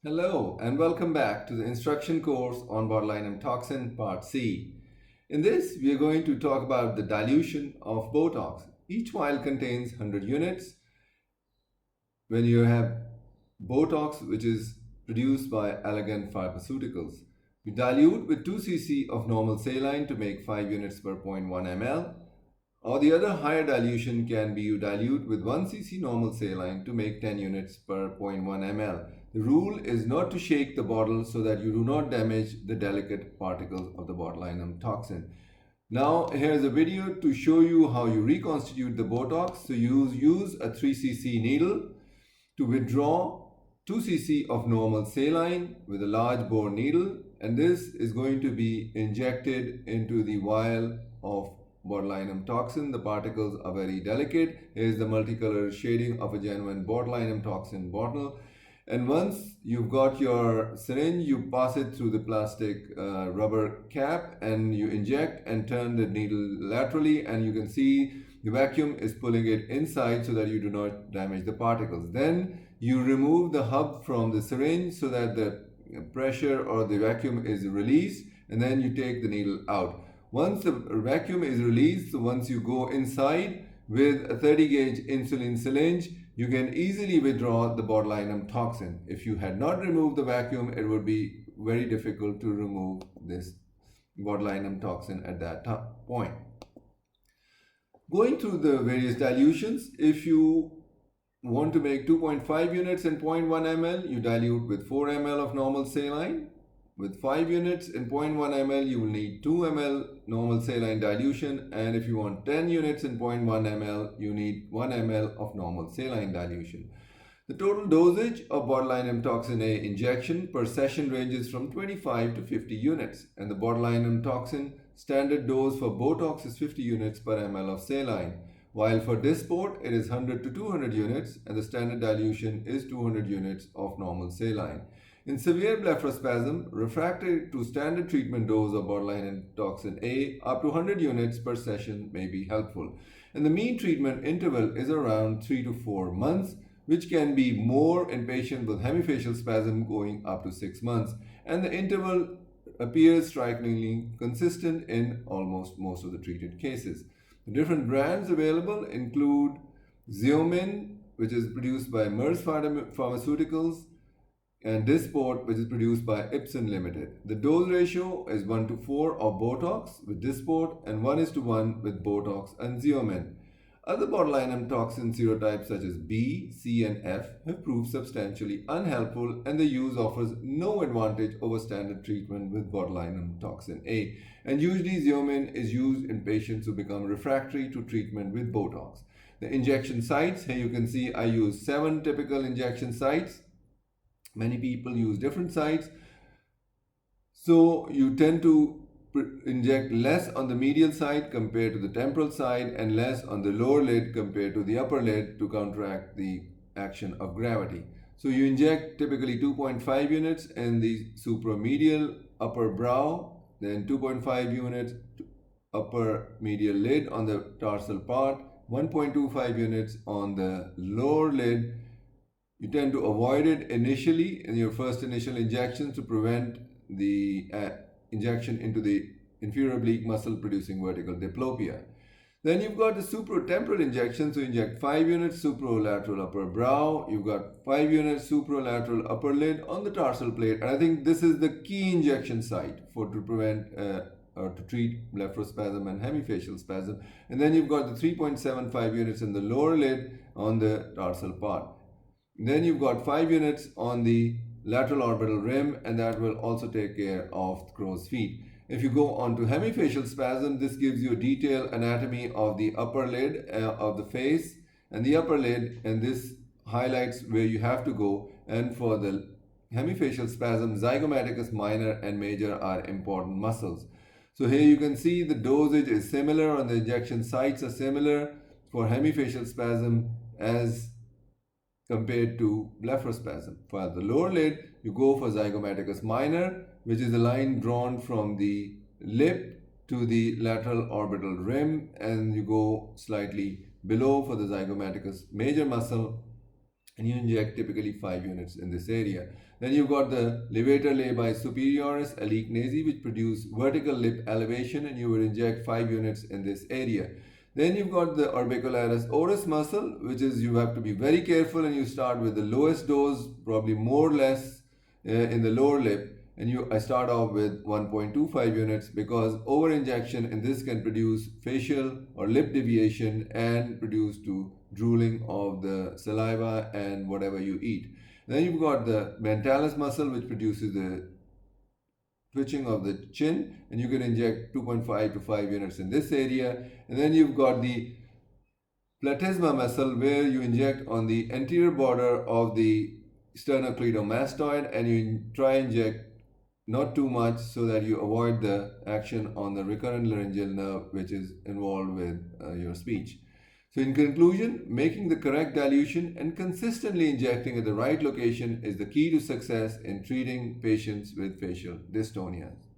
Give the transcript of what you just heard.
Hello and welcome back to the instruction course on Botulinum Toxin Part C. In this, we are going to talk about the dilution of Botox. Each vial contains 100 units. When you have Botox, which is produced by Elegant Pharmaceuticals, you dilute with 2 cc of normal saline to make 5 units per 0.1 ml. Or the other higher dilution can be you dilute with 1 cc normal saline to make 10 units per 0.1 ml. The rule is not to shake the bottle so that you do not damage the delicate particles of the botulinum toxin. Now here's a video to show you how you reconstitute the Botox. So use a 3 cc needle to withdraw 2 cc of normal saline with a large bore needle, and this is going to be injected into the vial of botulinum toxin. The particles are very delicate. Here's the multicolored shading of a genuine botulinum toxin bottle. And once you've got your syringe, you pass it through the plastic rubber cap and you inject and turn the needle laterally, and you can see the vacuum is pulling it inside so that you do not damage the particles. Then you remove the hub from the syringe so that the pressure or the vacuum is released, and then you take the needle out. Once the vacuum is released, so once you go inside with a 30 gauge insulin syringe, you can easily withdraw the botulinum toxin. If you had not removed the vacuum, it would be very difficult to remove this botulinum toxin at that point. Going through the various dilutions, if you want to make 2.5 units in 0.1 ml, you dilute with 4 ml of normal saline. With 5 units in 0.1 ml, you will need 2 ml normal saline dilution, and if you want 10 units in 0.1 ml, you need 1 ml of normal saline dilution. The total dosage of botulinum toxin A injection per session ranges from 25 to 50 units, and the botulinum toxin standard dose for Botox is 50 units per ml of saline, while for Dysport it is 100 to 200 units, and the standard dilution is 200 units of normal saline. In severe blepharospasm, refractory to standard treatment dose of botulinum toxin A, up to 100 units per session may be helpful. And the mean treatment interval is around 3 to 4 months, which can be more in patients with hemifacial spasm going up to 6 months. And the interval appears strikingly consistent in almost most of the treated cases. The different brands available include Xeomin, which is produced by Merz Pharmaceuticals, and Dysport, which is produced by Ipsen Limited. The dose ratio is 1:4 of Botox with Dysport and 1:1 with Botox and Xeomin. Other botulinum toxin serotypes such as B, C, and F have proved substantially unhelpful, and the use offers no advantage over standard treatment with botulinum toxin A. And usually Xeomin is used in patients who become refractory to treatment with Botox. The injection sites, here you can see I use 7 typical injection sites. Many people use different sites, so you tend to inject less on the medial side compared to the temporal side and less on the lower lid compared to the upper lid to counteract the action of gravity. So you inject typically 2.5 units in the supromedial upper brow, then 2.5 units upper medial lid on the tarsal part, 1.25 units on the lower lid. You tend to avoid it initially in your first initial injection to prevent the injection into the inferior oblique muscle producing vertical diplopia. Then you've got the supratemporal injection, so you inject 5 units supralateral upper brow, you've got 5 units supralateral upper lid on the tarsal plate, and I think this is the key injection site to prevent or to treat blepharospasm and hemifacial spasm. And then you've got the 3.75 units in the lower lid on the tarsal part. Then you've got 5 units on the lateral orbital rim, and that will also take care of crow's feet. If you go on to hemifacial spasm, this gives you a detailed anatomy of the upper lid of the face and the upper lid, and this highlights where you have to go. And for the hemifacial spasm, zygomaticus minor and major are important muscles. So here you can see the dosage is similar, and the injection sites are similar for hemifacial spasm as compared to blepharospasm. For the lower lid, you go for zygomaticus minor, which is a line drawn from the lip to the lateral orbital rim, and you go slightly below for the zygomaticus major muscle, and you inject typically 5 units in this area. Then you've got the levator labii superioris olechnasi, which produce vertical lip elevation, and you will inject 5 units in this area. Then you've got the orbicularis oris muscle, which is you have to be very careful, and you start with the lowest dose, probably more or less in the lower lip, and I start off with 1.25 units because over injection in this can produce facial or lip deviation and produce to drooling of the saliva and whatever you eat. Then you've got the mentalis muscle, which produces the twitching of the chin, and you can inject 2.5 to 5 units in this area. And then you've got the platysma muscle, where you inject on the anterior border of the sternocleidomastoid, and you try inject not too much so that you avoid the action on the recurrent laryngeal nerve, which is involved with your speech. So in conclusion, making the correct dilution and consistently injecting at the right location is the key to success in treating patients with facial dystonias.